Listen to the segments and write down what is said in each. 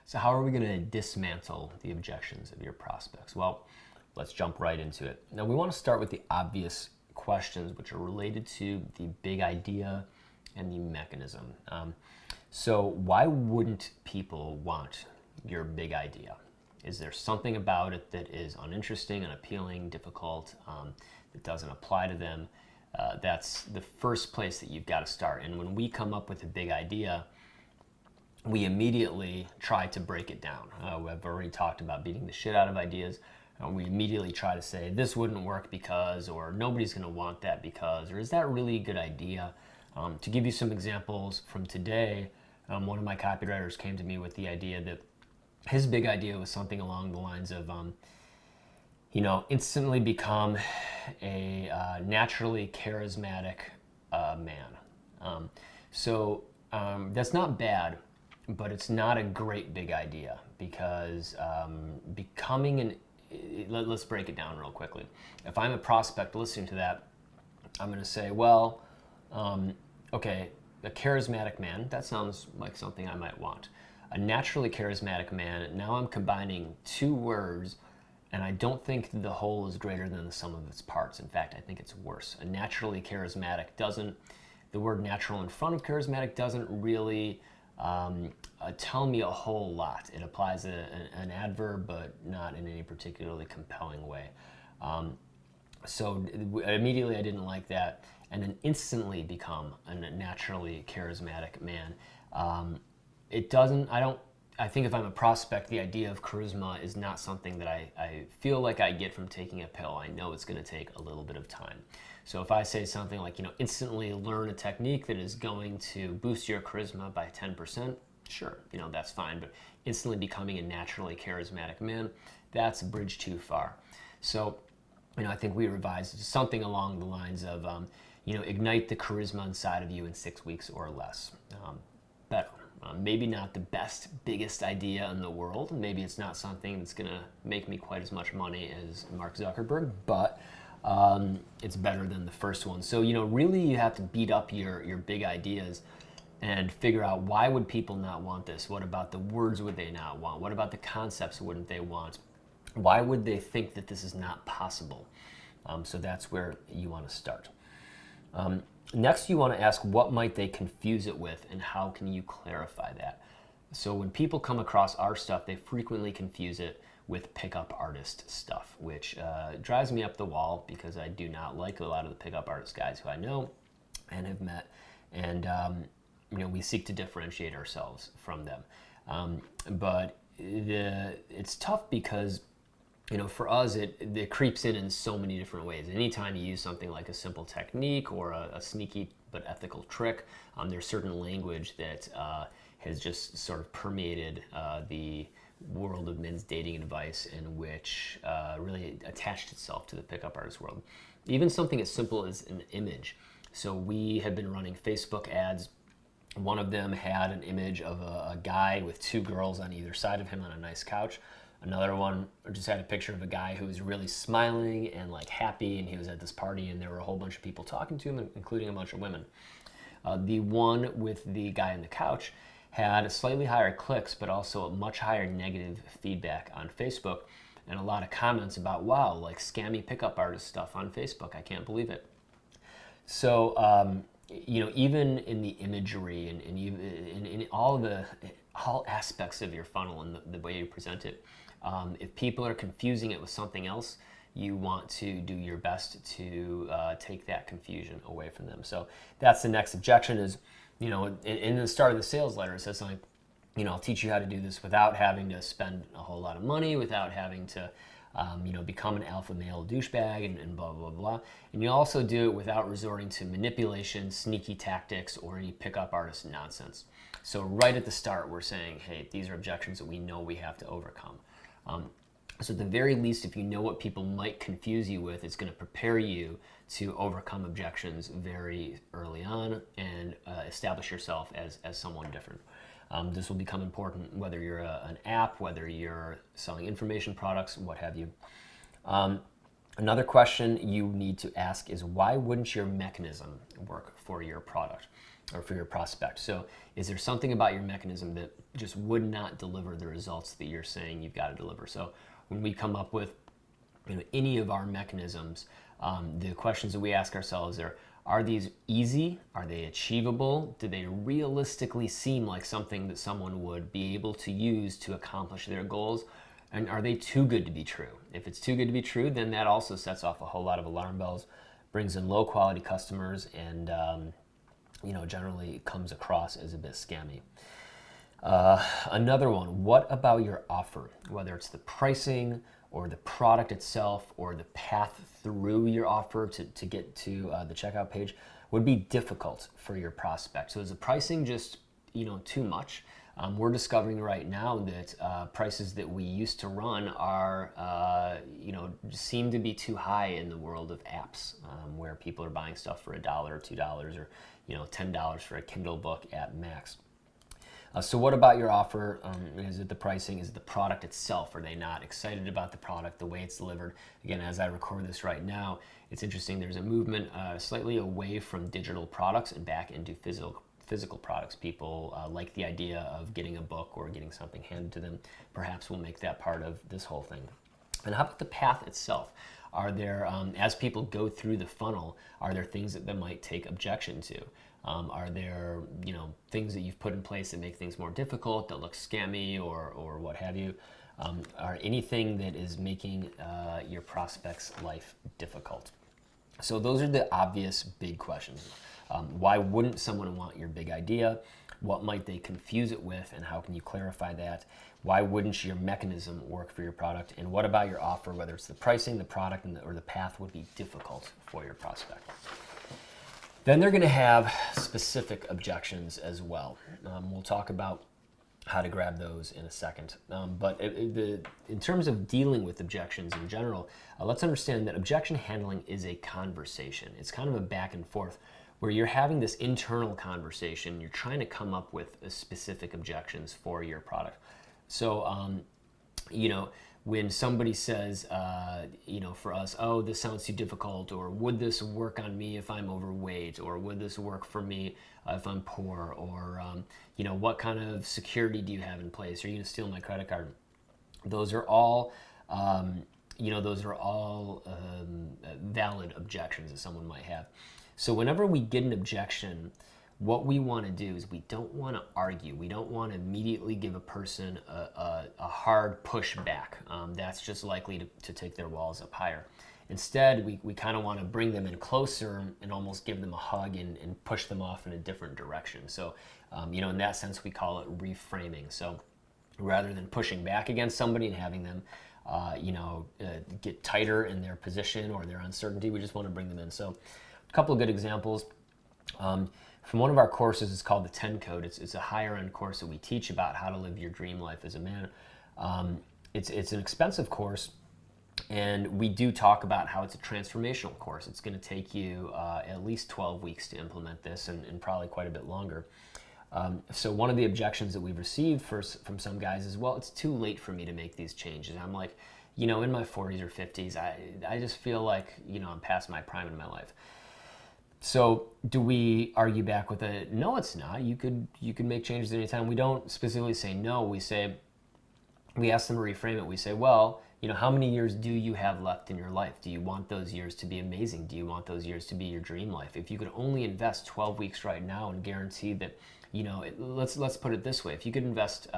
So how are we going to dismantle the objections of your prospects? Well, let's jump right into it. Now we want to start with the obvious questions, which are related to the big idea and the mechanism. So why wouldn't people want your big idea? Is there something about it that is uninteresting, unappealing, difficult, that doesn't apply to them? That's the first place that you've got to start. And when we come up with a big idea, we immediately try to break it down. We've already talked about beating the shit out of ideas. We immediately try to say, this wouldn't work because, or nobody's going to want that because, or is that really a good idea? To give you some examples from today, one of my copywriters came to me with the idea that his big idea was something along the lines of, instantly become a naturally charismatic man. That's not bad, but it's not a great big idea because let's break it down real quickly. If I'm a prospect listening to that, I'm going to say, well, okay, a charismatic man, that sounds like something I might want. A naturally charismatic man, now I'm combining two words, and I don't think the whole is greater than the sum of its parts. In fact, I think it's worse. A naturally charismatic the word natural in front of charismatic doesn't really tell me a whole lot. It applies an adverb, but not in any particularly compelling way. So immediately I didn't like that, and then instantly become a naturally charismatic man. I think if I'm a prospect, the idea of charisma is not something that I feel like I get from taking a pill. I know it's going to take a little bit of time. So if I say something like, instantly learn a technique that is going to boost your charisma by 10%, sure, that's fine. But instantly becoming a naturally charismatic man, that's a bridge too far. So, I think we revised something along the lines of, ignite the charisma inside of you in 6 weeks or less. Better. Maybe not the best, biggest idea in the world. Maybe it's not something that's going to make me quite as much money as Mark Zuckerberg, but it's better than the first one. So, really you have to beat up your big ideas and figure out, why would people not want this? What about the words would they not want? What about the concepts wouldn't they want? Why would they think that this is not possible? So that's where you want to start. Next, you want to ask, what might they confuse it with, and how can you clarify that? So when people come across our stuff, they frequently confuse it with pickup artist stuff, which drives me up the wall because I do not like a lot of the pickup artist guys who I know and have met, and we seek to differentiate ourselves from them. But it's tough because for us, it creeps in so many different ways. Anytime you use something like a simple technique or a sneaky but ethical trick, there's certain language that has just sort of permeated the world of men's dating advice, and which really attached itself to the pickup artist world. Even something as simple as an image. So we have been running Facebook ads. One of them had an image of a guy with two girls on either side of him on a nice couch. Another one just had a picture of a guy who was really smiling and happy, and he was at this party, and there were a whole bunch of people talking to him, including a bunch of women. The one with the guy on the couch had slightly higher clicks, but also a much higher negative feedback on Facebook, and a lot of comments about, wow, scammy pickup artist stuff on Facebook. I can't believe it. So, even in the imagery and even in all aspects of your funnel and the way you present it, if people are confusing it with something else, you want to do your best to take that confusion away from them. So that's the next objection is, in the start of the sales letter, it says something, I'll teach you how to do this without having to spend a whole lot of money, without having to become an alpha male douchebag and blah, blah, blah. And you also do it without resorting to manipulation, sneaky tactics, or any pickup artist nonsense. So right at the start, we're saying, hey, these are objections that we know we have to overcome. So at the very least, if you know what people might confuse you with, it's going to prepare you to overcome objections very early on and establish yourself as someone different. This will become important whether you're an app, whether you're selling information products, what have you. Another question you need to ask is, why wouldn't your mechanism work for your product? or for your prospect. So is there something about your mechanism that just would not deliver the results that you're saying you've got to deliver? So when we come up with any of our mechanisms, the questions that we ask ourselves are these easy? Are they achievable? Do they realistically seem like something that someone would be able to use to accomplish their goals? And are they too good to be true? If it's too good to be true, then that also sets off a whole lot of alarm bells, brings in low quality customers, and generally comes across as a bit scammy. Another one, what about your offer? Whether it's the pricing or the product itself or the path through your offer to get to the checkout page would be difficult for your prospect. So is the pricing just too much? We're discovering right now that prices that we used to run are seem to be too high in the world of apps, where people are buying stuff for $1 or $2 or $10 for a Kindle book at max. So what about your offer? Is it the pricing? Is it the product itself? Are they not excited about the product, the way it's delivered? Again, as I record this right now, it's interesting. There's a movement slightly away from digital products and back into physical products. People like the idea of getting a book or getting something handed to them. Perhaps we'll make that part of this whole thing. And how about the path itself? Are there, as people go through the funnel, are there things that they might take objection to? Are there, things that you've put in place that make things more difficult, that look scammy or what have you? Are anything that is making your prospect's life difficult? So those are the obvious big questions. Why wouldn't someone want your big idea? What might they confuse it with, and how can you clarify that? Why wouldn't your mechanism work for your product? And what about your offer, whether it's the pricing, the product, or the path would be difficult for your prospect? Then they're going to have specific objections as well. We'll talk about how to grab those in a second. But in terms of dealing with objections in general, let's understand that objection handling is a conversation. It's kind of a back and forth where you're having this internal conversation. You're trying to come up with specific objections for your product. So, when somebody says, for us, oh, this sounds too difficult, or would this work on me if I'm overweight, or would this work for me if I'm poor, or, what kind of security do you have in place? Are you going to steal my credit card? Those are all, valid objections that someone might have. So whenever we get an objection, what we want to do is we don't want to argue. We don't want to immediately give a person a hard push back. That's just likely to take their walls up higher. Instead, we kind of want to bring them in closer and almost give them a hug and push them off in a different direction. So, in that sense, we call it reframing. So rather than pushing back against somebody and having them, get tighter in their position or their uncertainty, we just want to bring them in. So a couple of good examples. From one of our courses, it's called the 10 Code. It's a higher end course that we teach about how to live your dream life as a man. It's an expensive course, and we do talk about how it's a transformational course. It's going to take you at least 12 weeks to implement this, and probably quite a bit longer. So one of the objections that we've received from some guys is, well, it's too late for me to make these changes. I'm like, in my 40s or 50s, I just feel like, I'm past my prime in my life. So do we argue back with a, no, it's not. You could make changes at any time. We don't specifically say no. We ask them to reframe it. We say, well, how many years do you have left in your life? Do you want those years to be amazing? Do you want those years to be your dream life? If you could only invest 12 weeks right now and guarantee that, let's put it this way. If you could invest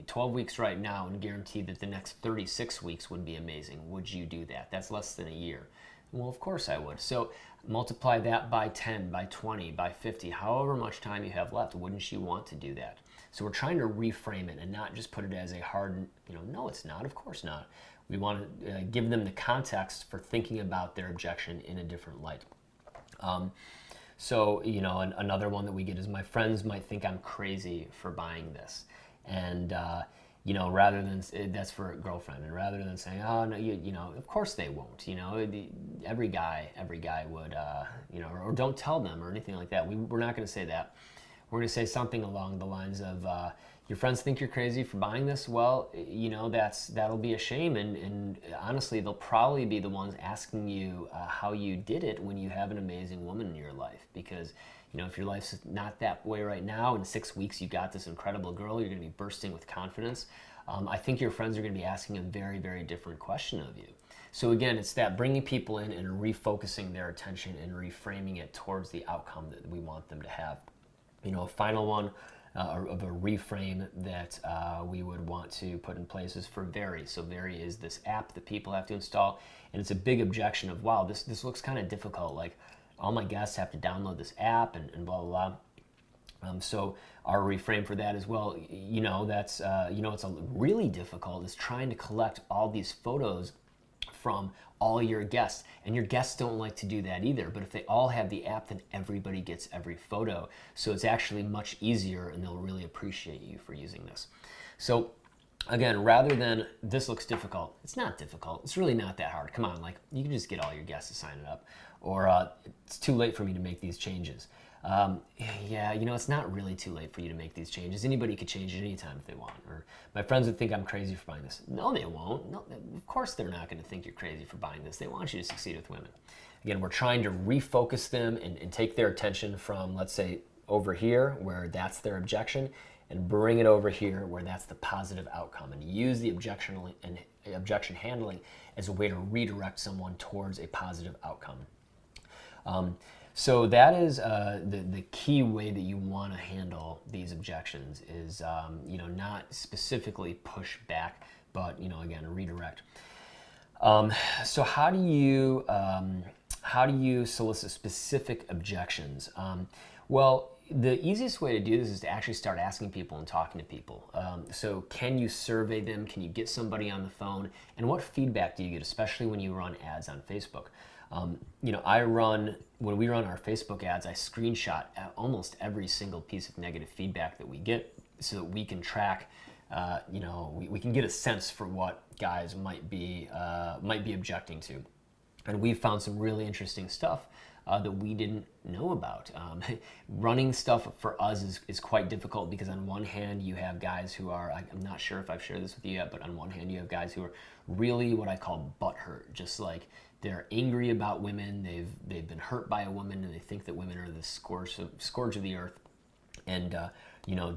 12 weeks right now and guarantee that the next 36 weeks would be amazing, would you do that? That's less than a year. Well, of course I would. So multiply that by 10, by 20, by 50, however much time you have left. Wouldn't you want to do that? So we're trying to reframe it and not just put it as a hard, no, it's not. Of course not. We want to give them the context for thinking about their objection in a different light. So, another one that we get is, my friends might think I'm crazy for buying this. And, rather than, that's for a girlfriend, and rather than saying, oh, no, of course they won't, every guy would, or don't tell them or anything like that. We're not going to say that. We're going to say something along the lines of, your friends think you're crazy for buying this. Well, that'll be a shame. And honestly, they'll probably be the ones asking you how you did it when you have an amazing woman in your life, because If your life's not that way right now, in 6 weeks you got this incredible girl, you're going to be bursting with confidence. I think your friends are going to be asking a very, very different question of you. So again, it's that bringing people in and refocusing their attention and reframing it towards the outcome that we want them to have. A final one of a reframe that we would want to put in place is for Very. So Very is this app that people have to install, and it's a big objection of, wow, this looks kind of difficult. Like, all my guests have to download this app and blah, blah, blah. So our reframe for that as well, that's, it's really difficult is trying to collect all these photos from all your guests, and your guests don't like to do that either. But if they all have the app, then everybody gets every photo. So it's actually much easier, and they'll really appreciate you for using this. So again, rather than this looks difficult, it's not difficult. It's really not that hard. Come on, like, you can just get all your guests to sign it up, or it's too late for me to make these changes. Yeah, it's not really too late for you to make these changes. Anybody could change it anytime if they want. Or my friends would think I'm crazy for buying this. No, they won't. No, of course they're not going to think you're crazy for buying this. They want you to succeed with women. Again, we're trying to refocus them and take their attention from, let's say, over here, where that's their objection, and bring it over here where that's the positive outcome, and use the objection handling as a way to redirect someone towards a positive outcome. So that is the key way that you want to handle these objections is, not specifically push back, but, again, redirect. So how do you solicit specific objections? Well, the easiest way to do this is to actually start asking people and talking to people. So can you survey them? Can you get somebody on the phone? And what feedback do you get, especially when you run ads on Facebook? When we run our Facebook ads, I screenshot almost every single piece of negative feedback that we get so that we can track, we can get a sense for what guys might be objecting to. And we've found some really interesting stuff that we didn't know about. Running stuff for us is quite difficult because on one hand you have guys who are, I'm not sure if I've shared this with you yet, but on one hand you have guys who are really what I call butthurt, just like they're angry about women, they've been hurt by a woman, and they think that women are the scourge of the earth. And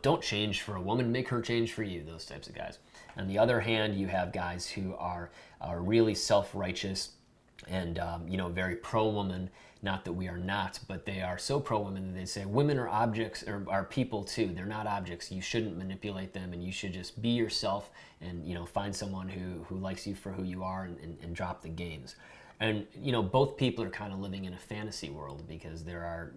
don't change for a woman, make her change for you, those types of guys. On the other hand, you have guys who are really self-righteous and very pro-woman. Not that we are not, but they are so pro-women that they say women are objects, or are people too. They're not objects. You shouldn't manipulate them, and you should just be yourself and find someone who likes you for who you are and drop the games. And both people are kind of living in a fantasy world because there are,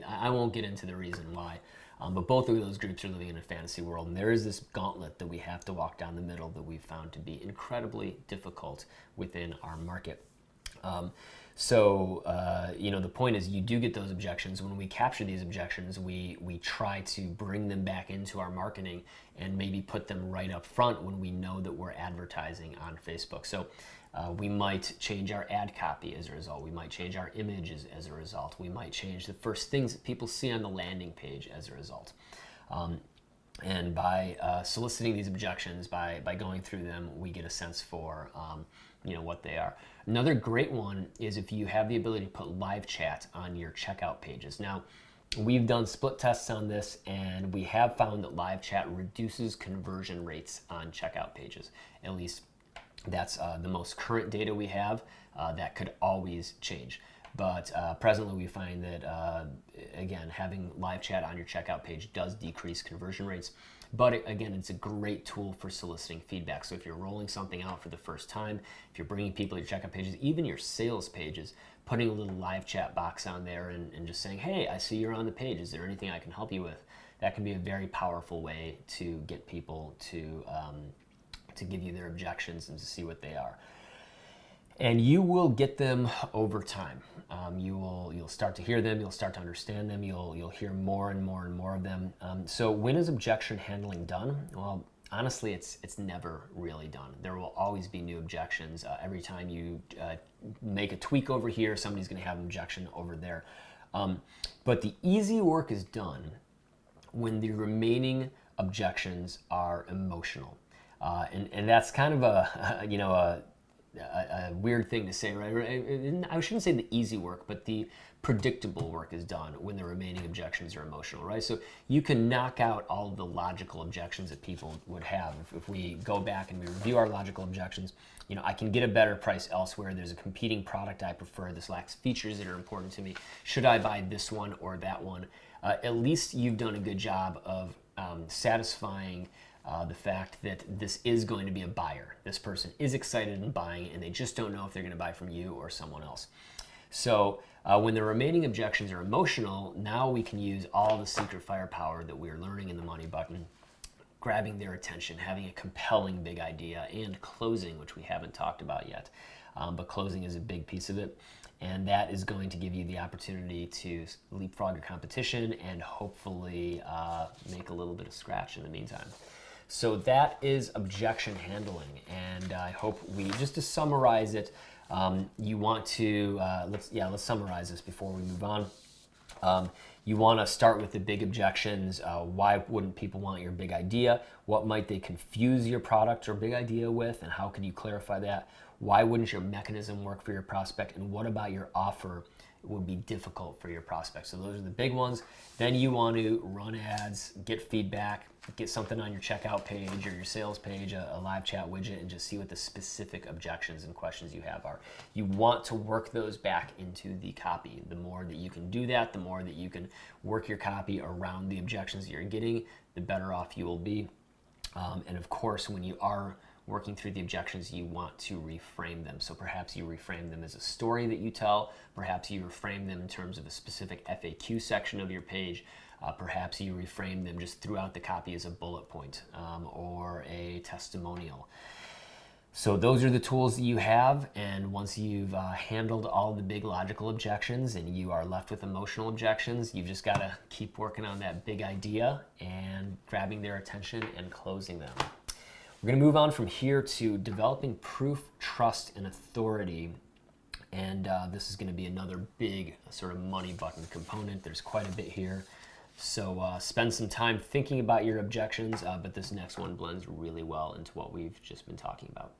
I won't get into the reason why, but both of those groups are living in a fantasy world, and there is this gauntlet that we have to walk down the middle that we've found to be incredibly difficult within our market. The point is you do get those objections. When we capture these objections, we try to bring them back into our marketing and maybe put them right up front when we know that we're advertising on Facebook. So we might change our ad copy as a result. We might change our images as a result. We might change the first things that people see on the landing page as a result. And by soliciting these objections, by going through them, we get a sense for what they are. Another great one is if you have the ability to put live chat on your checkout pages. Now, we've done split tests on this, and we have found that live chat reduces conversion rates on checkout pages. At least that's the most current data we have. That could always change. But presently we find that, again, having live chat on your checkout page does decrease conversion rates. But again, it's a great tool for soliciting feedback. So if you're rolling something out for the first time, if you're bringing people to your checkout pages, even your sales pages, putting a little live chat box on there and just saying, hey, I see you're on the page. Is there anything I can help you with? That can be a very powerful way to get people to give you their objections and to see what they are. And you will get them over time. You'll start to hear them. You'll start to understand them. You'll hear more and more and more of them. So when is objection handling done? Well, honestly, it's never really done. There will always be new objections. Every time you make a tweak over here, somebody's going to have an objection over there. But the easy work is done when the remaining objections are emotional. And that's kind of a weird thing to say, right? I shouldn't say the easy work, but the predictable work is done when the remaining objections are emotional, right? So you can knock out all of the logical objections that people would have. If we go back and we review our logical objections, you know, I can get a better price elsewhere. There's a competing product I prefer. This lacks features that are important to me. Should I buy this one or that one? At least you've done a good job of satisfying the fact that this is going to be a buyer. This person is excited in buying, and they just don't know if they're going to buy from you or someone else. So when the remaining objections are emotional, now we can use all the secret firepower that we're learning in the money button, grabbing their attention, having a compelling big idea, and closing, which we haven't talked about yet. But closing is a big piece of it. And that is going to give you the opportunity to leapfrog your competition and hopefully make a little bit of scratch in the meantime. So that is objection handling, and I hope just to summarize it, you want to, let's summarize this before we move on. You want to start with the big objections. Why wouldn't people want your big idea? What might they confuse your product or big idea with, and how can you clarify that? Why wouldn't your mechanism work for your prospect, and what about your offer would be difficult for your prospect? So those are the big ones. Then you want to run ads, get feedback, get something on your checkout page or your sales page, a live chat widget, and just see what the specific objections and questions you have are. You want to work those back into the copy. The more that you can do that, the more that you can work your copy around the objections that you're getting, the better off you will be. And of course, when you are working through the objections, you want to reframe them. So perhaps you reframe them as a story that you tell. Perhaps you reframe them in terms of a specific FAQ section of your page. Perhaps you reframe them just throughout the copy as a bullet point or a testimonial. So those are the tools that you have, and once you've handled all the big logical objections and you are left with emotional objections, you've just got to keep working on that big idea and grabbing their attention and closing them. We're going to move on from here to developing proof, trust, and authority. And this is going to be another big sort of money button component. There's quite a bit here. So spend some time thinking about your objections, but this next one blends really well into what we've just been talking about.